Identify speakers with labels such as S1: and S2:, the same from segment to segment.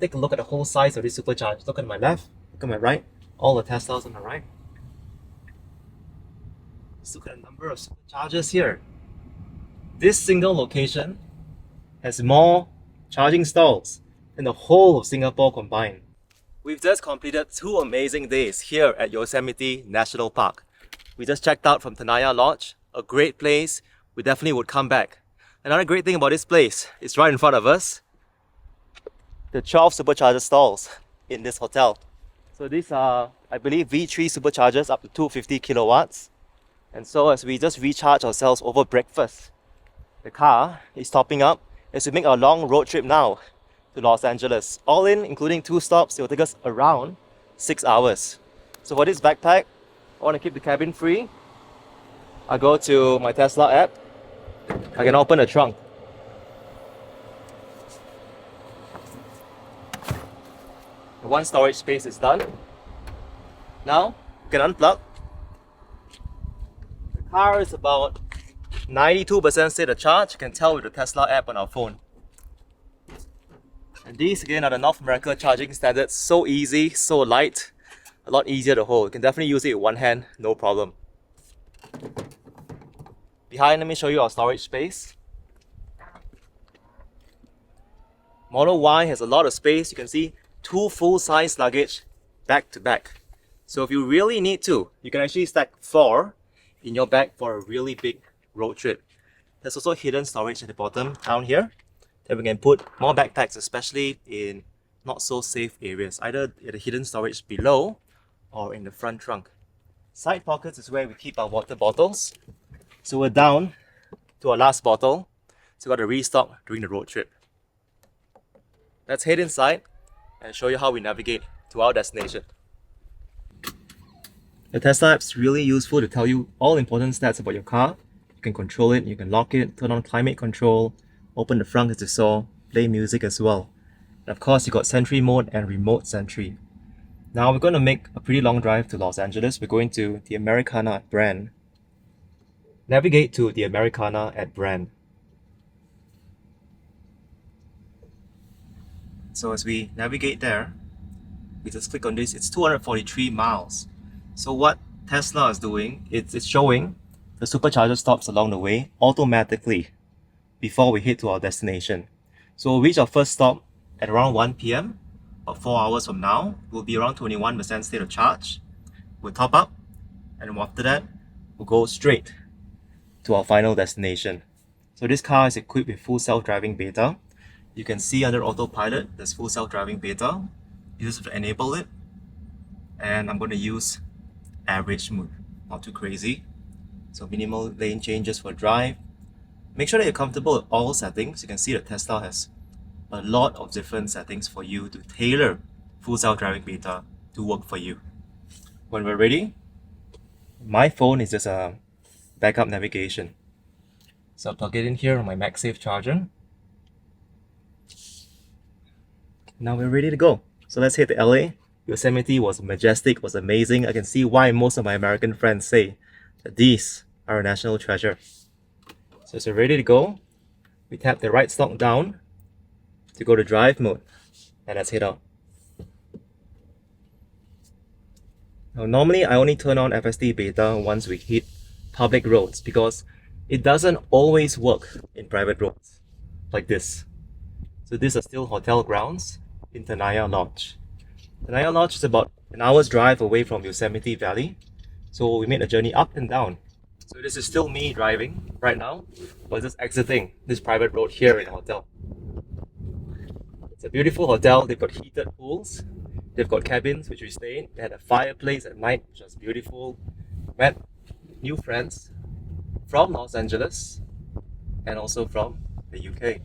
S1: take a look at the whole size of this supercharger. Look at my left, look at my right, all the Teslas on the right. Let's look at the number of superchargers here. This single location has more charging stalls than the whole of Singapore combined. We've just completed 2 amazing days here at Yosemite National Park. We just checked out from Tenaya Lodge, a great place. We definitely would come back. Another great thing about this place is right in front of us, the 12 supercharger stalls in this hotel. So these are, I believe, V3 superchargers up to 250 kilowatts. And so as we just recharge ourselves over breakfast, the car is topping up as we make our long road trip now to Los Angeles. All in, including 2 stops, it will take us around 6 hours. So for this backpack, I want to keep the cabin free. I go to my Tesla app. I can open the trunk. The 1 storage space is done. Now, you can unplug. The car is about 92% state of charge. You can tell with the Tesla app on our phone. And these again are the North America charging standards. So easy, so light, a lot easier to hold. You can definitely use it with one hand, no problem. Behind, let me show you our storage space. Model Y has a lot of space. You can see 2 full-size luggage back to back. So if you really need to, you can actually stack 4 in your bag for a really big road trip. There's also hidden storage at the bottom down here that we can put more backpacks, especially in not so safe areas, either at the hidden storage below or in the front trunk. Side pockets is where we keep our water bottles. So we're down to our last bottle, so we've got to restock during the road trip. Let's head inside and show you how we navigate to our destination. The Tesla app is really useful to tell you all important stats about your car. You can control it, you can lock it, turn on climate control, open the front as you saw, play music as well. And of course, you got Sentry mode and remote Sentry. Now we're going to make a pretty long drive to Los Angeles. We're going to the Americana at Brand. Navigate to the Americana at Brand. So as we navigate there, we just click on this. It's 243 miles. So what Tesla is doing, it's showing the supercharger stops along the way automatically before we head to our destination. So we'll reach our first stop at around 1 p.m. About 4 hours from now. We'll be around 21% state of charge. We'll top up, and after that, we'll go straight to our final destination. So this car is equipped with full self-driving beta. You can see under autopilot, there's full self-driving beta. You just have to enable it. And I'm going to use average mode, not too crazy. So minimal lane changes for drive. Make sure that you're comfortable with all settings. You can see that Tesla has a lot of different settings for you to tailor full self-driving beta to work for you. When we're ready, my phone is just a backup navigation. So I'll plug it in here on my MagSafe charger. Now we're ready to go. So let's head to LA. Yosemite was majestic, was amazing. I can see why most of my American friends say that these are a national treasure. So as we're ready to go, we tap the right stick down to go to drive mode, and let's head out. Now normally I only turn on FSD Beta once we hit public roads because it doesn't always work in private roads like this. So these are still hotel grounds in Tenaya Lodge. Tenaya Lodge is about an hour's drive away from Yosemite Valley. So we made a journey up and down. So this is still me driving right now, but just exiting this private road here in the hotel. It's a beautiful hotel. They've got heated pools. They've got cabins which we stay in. They had a fireplace at night, which was beautiful. Met new friends from Los Angeles and also from the UK.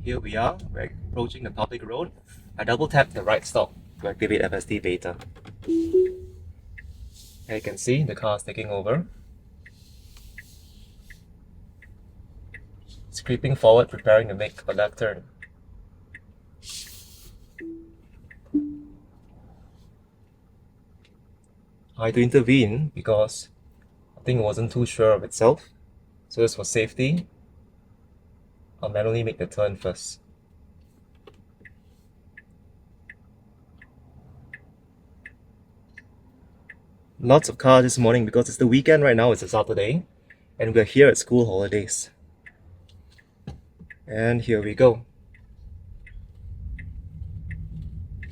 S1: Here we are, we're approaching the public road. I double tap the right stop to activate FSD Beta. As you can see, the car is taking over. It's creeping forward, preparing to make a left turn. I had to intervene because I think it wasn't too sure of itself. So just for safety, I'll manually make the turn first. Lots of cars this morning because it's the weekend right now, it's a Saturday, and we're here at school holidays. And here we go.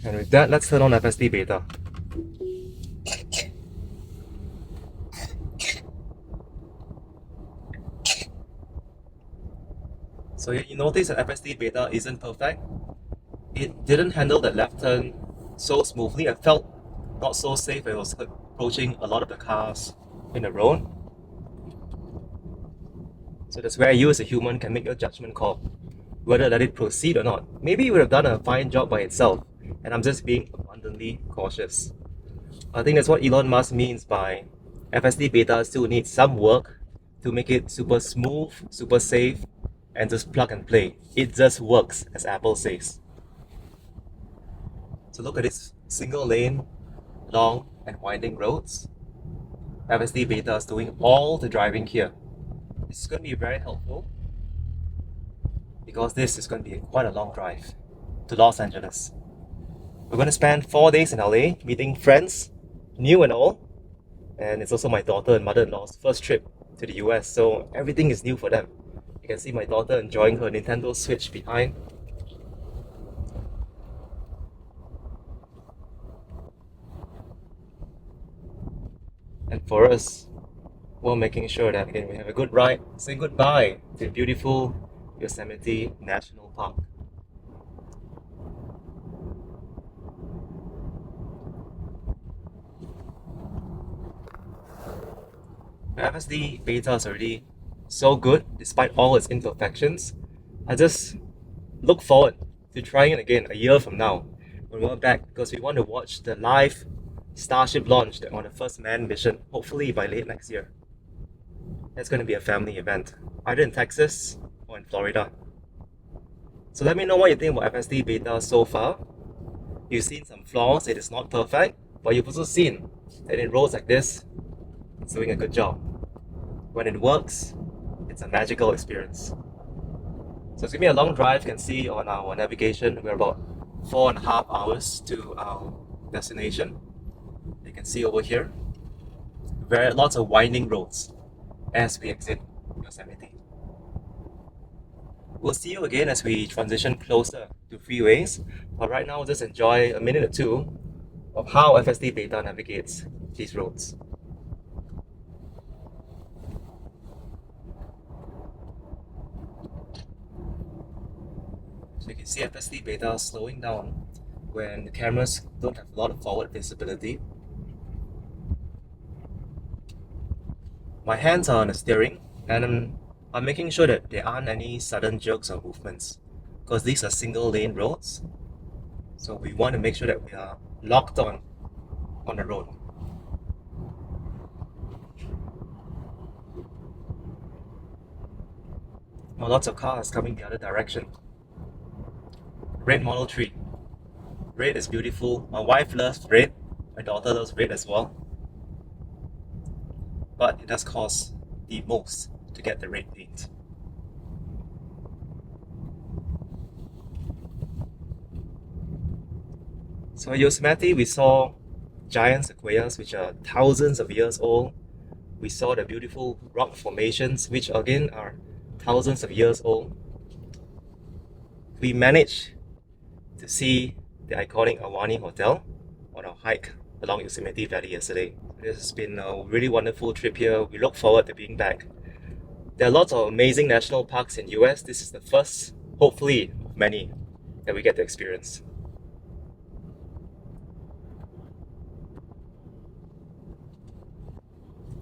S1: And with that, let's turn on FSD Beta. So you notice that FSD Beta isn't perfect. It didn't handle that left turn so smoothly. I felt not so safe when I was approaching a lot of the cars in the road. So that's where you as a human can make your judgment call, whether let it proceed or not. Maybe it would have done a fine job by itself, and I'm just being abundantly cautious. I think that's what Elon Musk means by FSD Beta still needs some work to make it super smooth, super safe, and just plug and play. It just works, as Apple says. So look at this single lane, long and winding roads. FSD Beta is doing all the driving here. This is going to be very helpful because this is going to be quite a long drive to Los Angeles. We're going to spend 4 days in LA meeting friends, new and old, and it's also my daughter and mother-in-law's first trip to the US, so everything is new for them. You can see my daughter enjoying her Nintendo Switch behind. And for us, we're making sure that again we have a good ride, saying goodbye to beautiful Yosemite National Park. The FSD Beta is already so good despite all its imperfections. I just look forward to trying it again a year from now when we're back because we want to watch the live Starship launch on the first manned mission, hopefully by late next year. That's going to be a family event, either in Texas or in Florida. So let me know what you think about FSD Beta so far. You've seen some flaws, it is not perfect, but you've also seen that in roads like this, it's doing a good job. When it works, it's a magical experience. So it's going to be a long drive. You can see on our navigation, we're about 4.5 hours to our destination. You can see over here, lots of winding roads as we exit Yosemite. We'll see you again as we transition closer to freeways, but right now just enjoy a minute or two of how FSD Beta navigates these roads. So you can see FSD Beta slowing down when the cameras don't have a lot of forward visibility. My hands are on the steering and I'm making sure that there aren't any sudden jerks or movements because these are single lane roads. So we want to make sure that we are locked on the road. Well, lots of cars coming the other direction. Red Model 3. Red is beautiful. My wife loves red. My daughter loves red as well. But it does cost the most to get the red paint. So at Yosemite, we saw giant sequoias, which are thousands of years old. We saw the beautiful rock formations, which again are thousands of years old. We managed to see the iconic Awani Hotel on our hike along Yosemite Valley yesterday. This has been a really wonderful trip here. We look forward to being back. There are lots of amazing national parks in US. This is the first, hopefully, of many that we get to experience.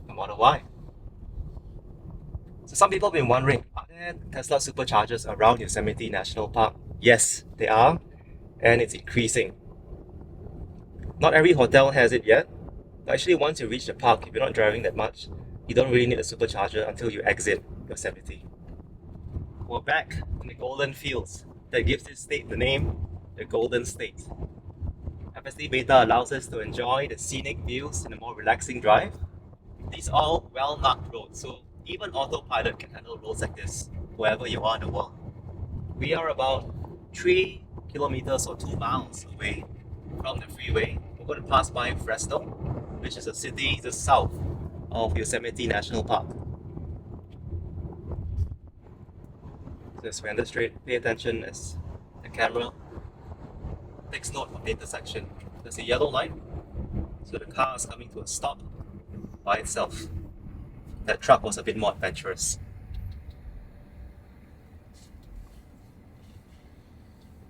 S1: I wonder why. So some people have been wondering, are there Tesla Superchargers around Yosemite National Park? Yes, they are, and it's increasing. Not every hotel has it yet. Actually, once you reach the park, if you're not driving that much, you don't really need a supercharger until you exit Yosemite. We're back in the Golden Fields. That gives this state the name, the Golden State. FSD Beta allows us to enjoy the scenic views in a more relaxing drive. These are all well-marked roads, so even autopilot can handle roads like this, wherever you are in the world. We are about 3 kilometers or 2 miles away from the freeway. We're going to pass by Fresno. which is a city just south of Yosemite National Park. So as we enter straight, pay attention as the camera takes note of the intersection. There's a yellow light, so the car is coming to a stop by itself. That truck was a bit more adventurous.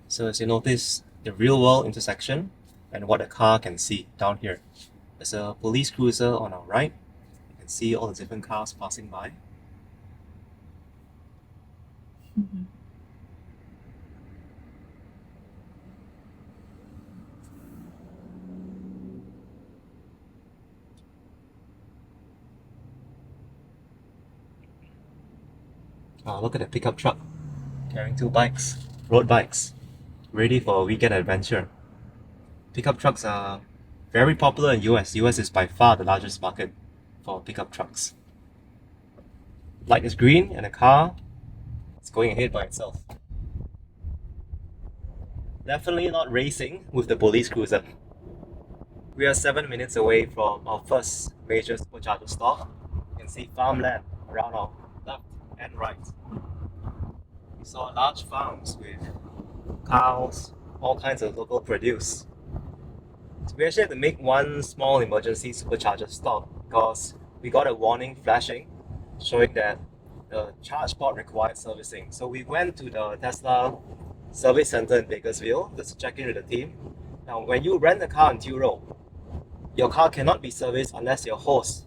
S1: So as you notice, the real world intersection and what a car can see down here. There's a police cruiser on our right. You can see all the different cars passing by.
S2: Mm-hmm.
S1: Oh, look at the pickup truck carrying 2 bikes, road bikes, ready for a weekend adventure. Pickup trucks are very popular in US. US is by far the largest market for pickup trucks. Light is green and the car is going ahead by itself. Definitely not racing with the police cruiser. We are 7 minutes away from our first major supercharger stop. You can see farmland around our left and right. We saw large farms with cows, all kinds of local produce. So we actually had to make one small emergency supercharger stop because we got a warning flashing showing that the charge port required servicing. So we went to the Tesla service center in Bakersfield just to check in with the team. Now, when you rent a car in Turo, your car cannot be serviced unless your host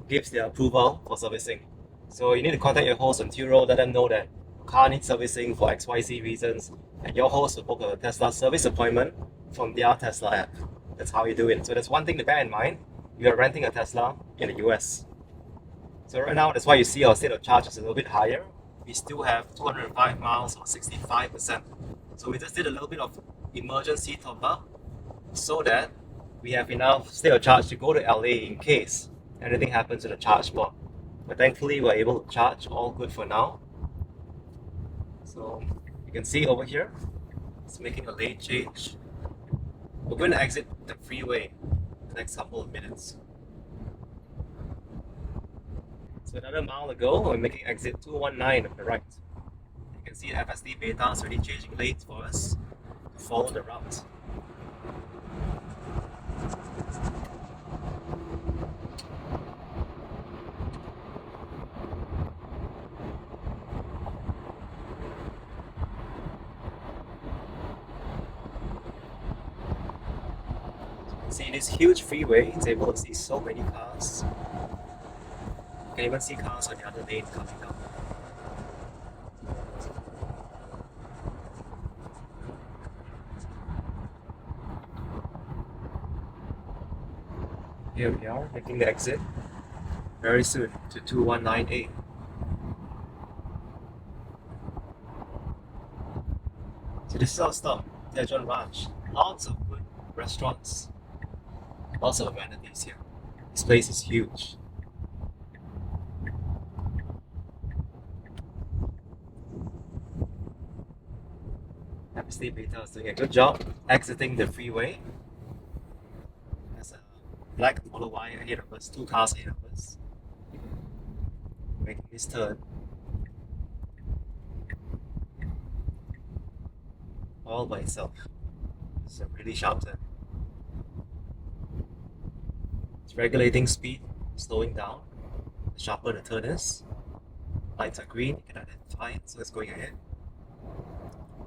S1: gives their approval for servicing. So you need to contact your host on Turo, let them know that your car needs servicing for XYZ reasons, and your host will book a Tesla service appointment from their Tesla app. That's how you do it. So that's one thing to bear in mind. You are renting a Tesla in the US. So right now, that's why you see our state of charge is a little bit higher. We still have 205 miles or 65%. So we just did a little bit of emergency top up so that we have enough state of charge to go to LA in case anything happens to the charge port. But thankfully, we're able to charge, all good for now. So you can see over here, it's making a lane change. We're going to exit the freeway in the next couple of minutes. So another mile ago, we're making exit 219 on the right. You can see the FSD Beta is already changing lanes for us to follow the route. See this huge freeway, it's able to see so many cars. You can even see cars on the other lane coming up. Here we are, making the exit very soon to 219A. So this is our stop, Tejon Ranch. Lots of good restaurants. Lots of amenities here. This place is huge. FSD Beta is doing a good job exiting the freeway. There's a black motor wire ahead of us, 2 cars ahead of us. Making this turn. All by itself. It's a really sharp turn. Regulating speed, slowing down. The sharper the turn is. Lights are green, you can identify it, so it's going ahead.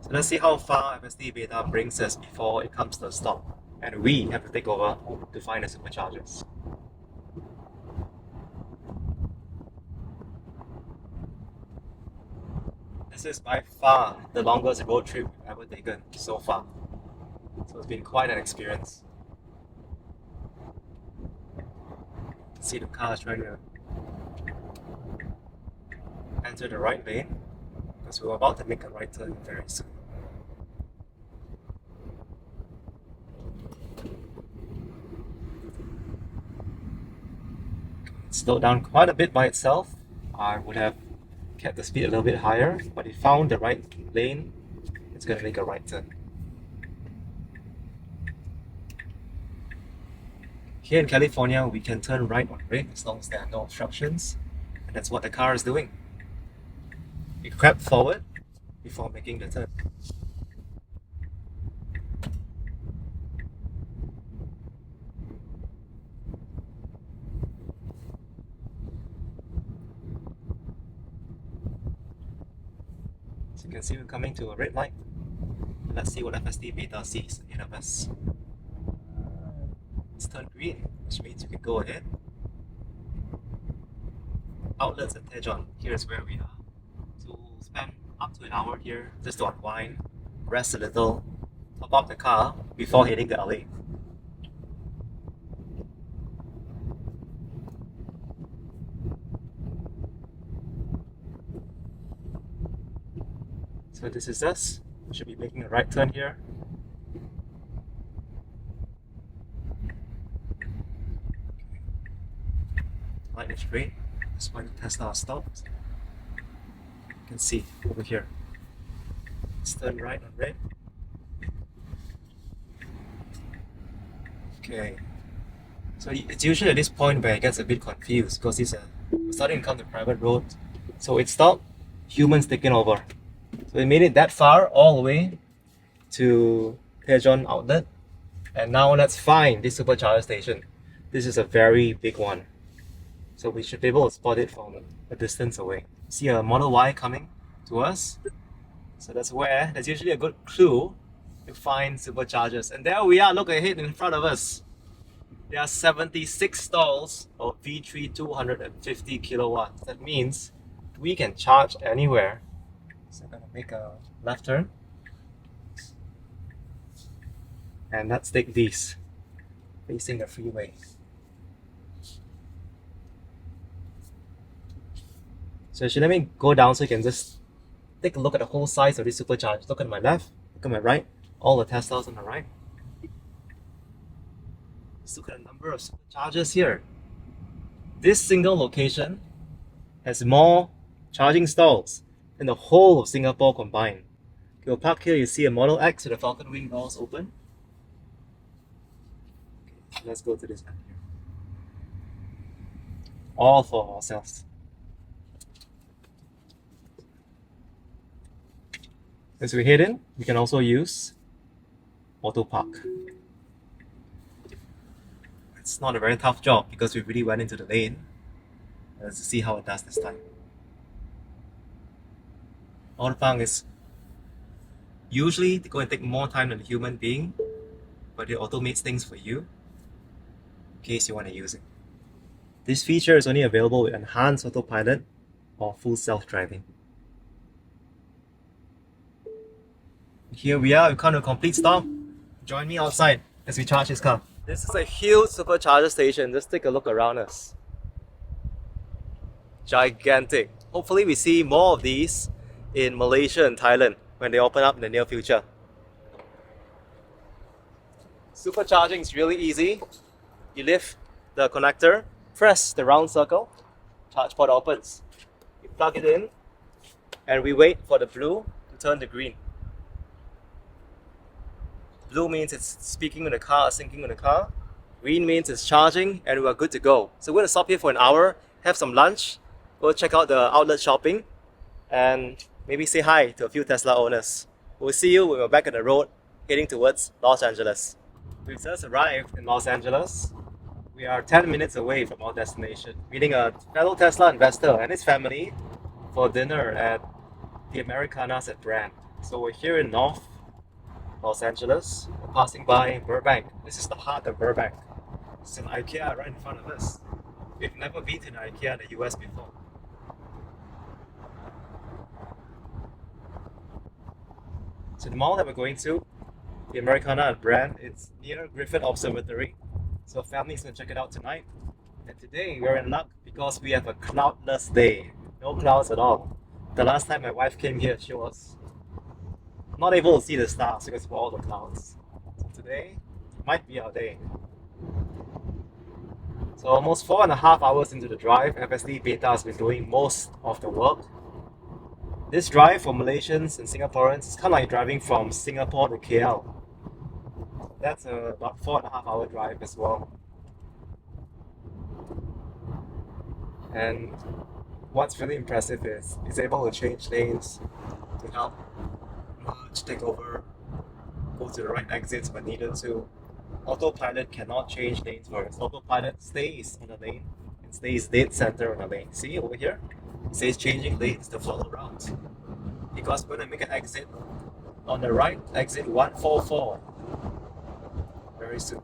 S1: So let's see how far FSD Beta brings us before it comes to a stop. And we have to take over to find the superchargers. This is by far the longest road trip we've ever taken so far. So it's been quite an experience. See the cars trying to enter the right lane because we're about to make a right turn very soon. It slowed down quite a bit by itself. I would have kept the speed a little bit higher, but it found the right lane. It's going to make a right turn. Here in California, we can turn right on red as long as there are no obstructions, and that's what the car is doing. It crept forward before making the turn. So you can see we're coming to a red light. Let's see what FSD Beta sees ahead of us. It's turned green, which means you can go ahead. Outlets at Tejon, here's where we are. So we'll spend up to an hour here just to unwind, rest a little, top up the car before heading to LA. So this is us. We should be making a right turn here. Light is red. That's why the Tesla stopped. You can see over here. Let's turn right on red. Okay. So it's usually at this point where it gets a bit confused because we're starting to come to private road. So it stopped. Humans taking over. So we made it that far, all the way to Tejon outlet. And now let's find this supercharger station. This is a very big one. So we should be able to spot it from a distance away. See a Model Y coming to us. So that's usually a good clue to find superchargers. And there we are, look ahead in front of us. There are 76 stalls of V3 250 kilowatts. That means we can charge anywhere. So I'm gonna make a left turn. And let's take these, facing the freeway. So actually, let me go down so you can just take a look at the whole size of this supercharger. Look at my left, look at my right, all the Teslas on the right. Let's look at the number of superchargers here. This single location has more charging stalls than the whole of Singapore combined. You'll park here, you see a Model X with the Falcon Wing doors open. Okay, so let's go to this one here. All for ourselves. As we head in, we can also use auto park. It's not a very tough job because we really went into the lane. Let's see how it does this time. Auto park is usually going to take more time than a human being, but it automates things for you in case you want to use it. This feature is only available with enhanced autopilot or full self-driving. Here we are, we've come to a complete stop. Join me outside as we charge this car. This is a huge supercharger station. Just take a look around us. Gigantic. Hopefully we see more of these in Malaysia and Thailand when they open up in the near future. Supercharging is really easy. You lift the connector, press the round circle, charge port opens. You plug it in, and we wait for the blue to turn to green. Blue means it's speaking with the car, syncing with the car. Green means it's charging and we're good to go. So we're going to stop here for an hour, have some lunch, go check out the outlet shopping, and maybe say hi to a few Tesla owners. We'll see you when we're back on the road, heading towards Los Angeles. We've just arrived in Los Angeles. We are 10 minutes away from our destination, meeting a fellow Tesla investor and his family for dinner at the Americanas at Brand. So we're here in North Los Angeles. We're passing by Burbank. This is the heart of Burbank. It's an IKEA right in front of us. We've never been to an IKEA in the US before. So the mall that we're going to, the Americana at Brand, it's near Griffith Observatory. So family's gonna check it out tonight. And today we're in luck because we have a cloudless day. No clouds at all. The last time my wife came here, she was not able to see the stars because of all the clouds. So today might be our day. So almost 4.5 hours into the drive, FSD Beta has been doing most of the work. This drive for Malaysians and Singaporeans is kind of like driving from Singapore to KL. That's about 4.5 hour drive as well. And what's really impressive is it's able to change lanes to help merge, take over, go to the right exits when needed to. Autopilot cannot change lanes for us. Autopilot stays on the lane and stays dead center on the lane. See over here? It says changing lanes to follow route. Because we're going to make an exit on the right, exit 144, very soon.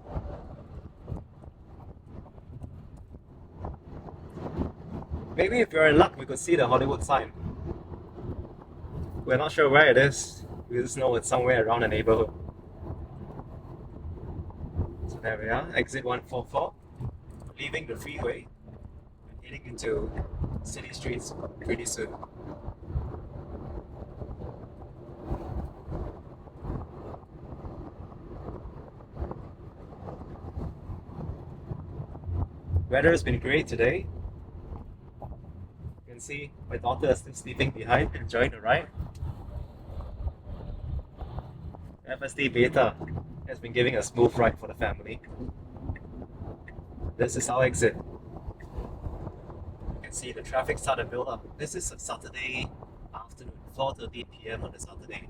S1: Maybe if you're in luck, we could see the Hollywood sign. We're not sure where it is. We just know it's somewhere around the neighborhood. So there we are, exit 144, leaving the freeway and heading into city streets pretty soon. Weather has been great today. You can see my daughter is still sleeping behind, enjoying the ride. FSD Beta has been giving a smooth ride for the family. This is our exit. You can see the traffic start to build up. This is a Saturday afternoon, 4:30 p.m. on a Saturday.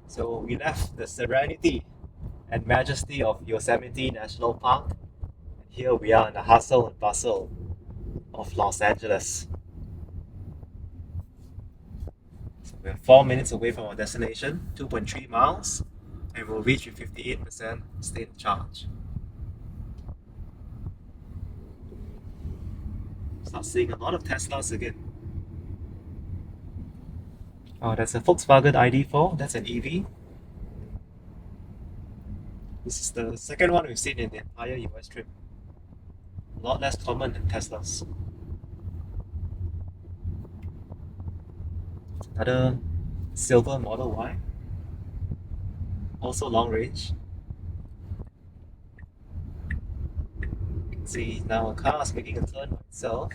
S1: So we left the serenity and majesty of Yosemite National Park. And here we are in the hustle and bustle of Los Angeles. So we're 4 minutes away from our destination, 2.3 miles, and we'll reach with 58% state of charge. Start seeing a lot of Teslas again. Oh, that's a Volkswagen ID4, that's an EV. This is the second one we've seen in the entire US trip. A lot less common than Teslas. Another silver Model Y. Also long range. You can see now a car is making a turn by itself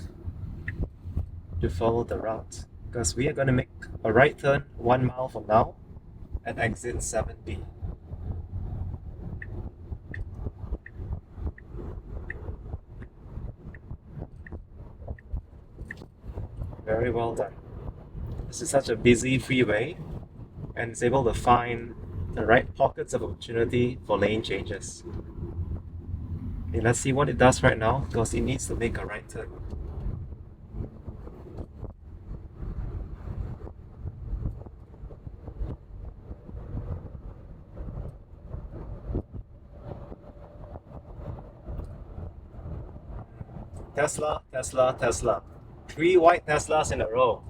S1: to follow the route. Because we are going to make a right turn 1 mile from now at exit 7B. Very well done. This is such a busy freeway and it's able to find the right pockets of opportunity for lane changes. Okay, let's see what it does right now because it needs to make a right turn. Tesla, Tesla, Tesla. 3 white Teslas in a row.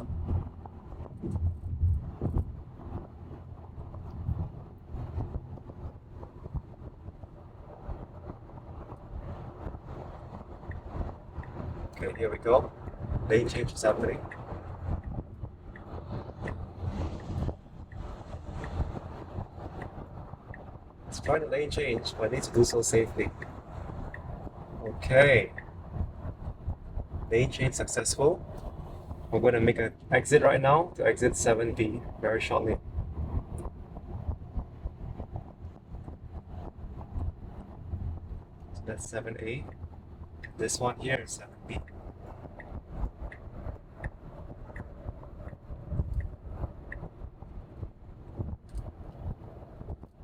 S1: Okay, here we go. Lane change is happening. Let's try the lane change, but I need to do so safely. Okay. Lane change successful. We're going to make an exit right now to exit 7B very shortly. So that's 7A. This one here is 7B.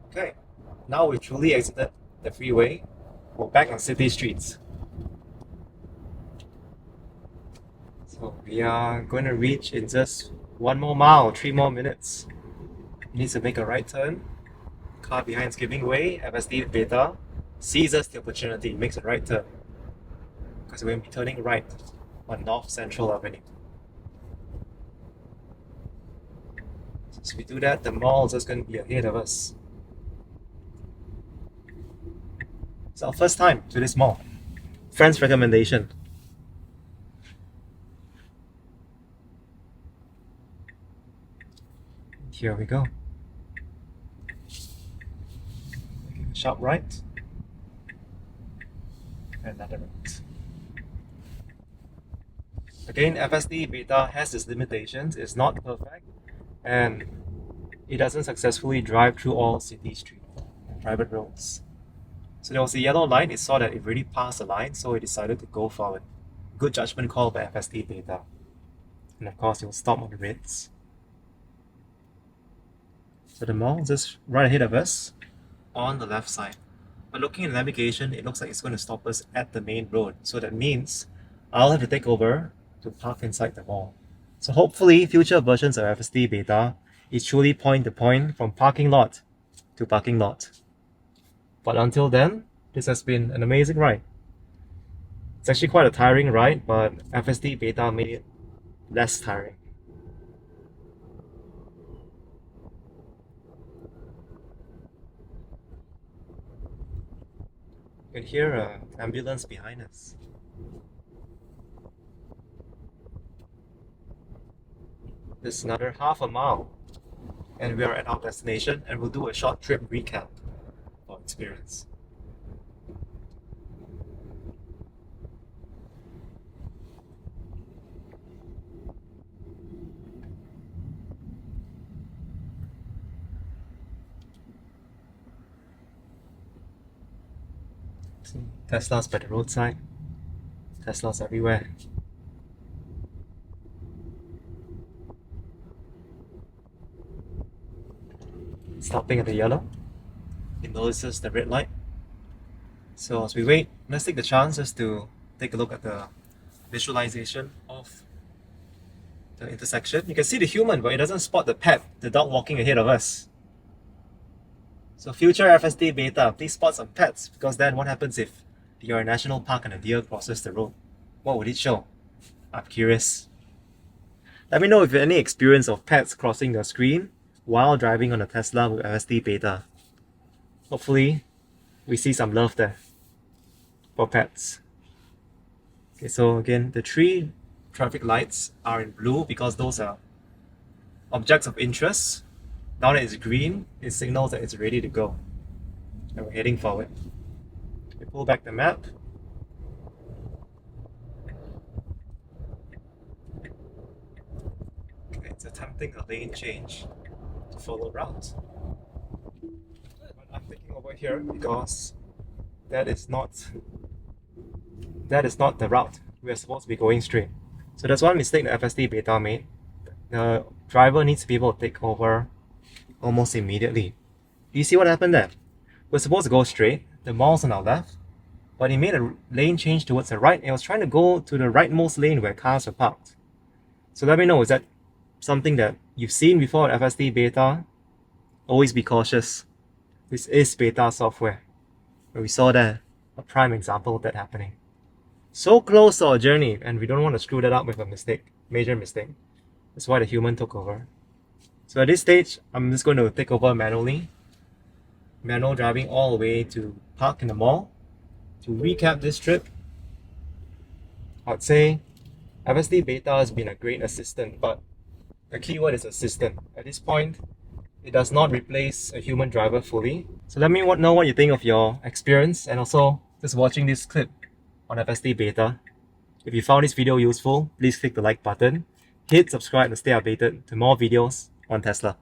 S1: Okay, now we truly exited the freeway. We're back on city streets. So we are going to reach in just 1 more mile, 3 more minutes. Needs to make a right turn. Car behind is giving way. FSD Beta seizes the opportunity, makes a right turn. Because we're going to be turning right on North Central Avenue. So if we do that, the mall is just going to be ahead of us. It's our first time to this mall. Friend's recommendation. Here we go. Making a sharp right. And another right. Again, FSD Beta has its limitations. It's not perfect. And it doesn't successfully drive through all city streets and private roads. So there was a yellow line. It saw that it already passed the line, so it decided to go forward. Good judgment call by FSD Beta. And of course, it will stop on the reds. So the mall is just right ahead of us on the left side. But looking at the navigation, it looks like it's going to stop us at the main road. So that means I'll have to take over to park inside the mall. So hopefully, future versions of FSD Beta is truly point to point from parking lot to parking lot. But until then, this has been an amazing ride. It's actually quite a tiring ride, but FSD Beta made it less tiring. You can hear an ambulance behind us. This is another half a mile, and we are at our destination, and we'll do a short trip recap of experience. See, Teslas by the roadside. Teslas everywhere. Stopping at the yellow. It notices the red light. So as we wait, let's take the chance just to take a look at the visualization of the intersection. You can see the human, but it doesn't spot the pet, the dog walking ahead of us. So future FSD Beta, please spot some pets, because then what happens if you're a national park and a deer crosses the road? What would it show? I'm curious. Let me know if you have any experience of pets crossing the screen while driving on a Tesla with FSD Beta. Hopefully, we see some love there for pets. Okay, so again, the 3 traffic lights are in blue because those are objects of interest. Now that it's green, it signals that it's ready to go. And we're heading forward. We pull back the map. Okay, it's attempting a lane change to follow route. But I'm thinking over here because that is not the route. We are supposed to be going straight. So that's one mistake the FSD Beta made. The driver needs to be able to take over almost immediately. Do you see what happened there? We're supposed to go straight, the mall's on our left, but he made a lane change towards the right and was trying to go to the rightmost lane where cars are parked. So let me know, is that something that you've seen before at FSD Beta? Always be cautious. This is beta software. But we saw there a prime example of that happening. So close to our journey, and we don't want to screw that up with a mistake, major mistake. That's why the human took over. So at this stage, I'm just going to take over manually. Manual driving all the way to park in the mall. To recap this trip, I'd say FSD Beta has been a great assistant, but the keyword is assistant. At this point, it does not replace a human driver fully. So let me know what you think of your experience and also just watching this clip on FSD Beta. If you found this video useful, please click the like button, hit subscribe to stay updated to more videos on Tesla.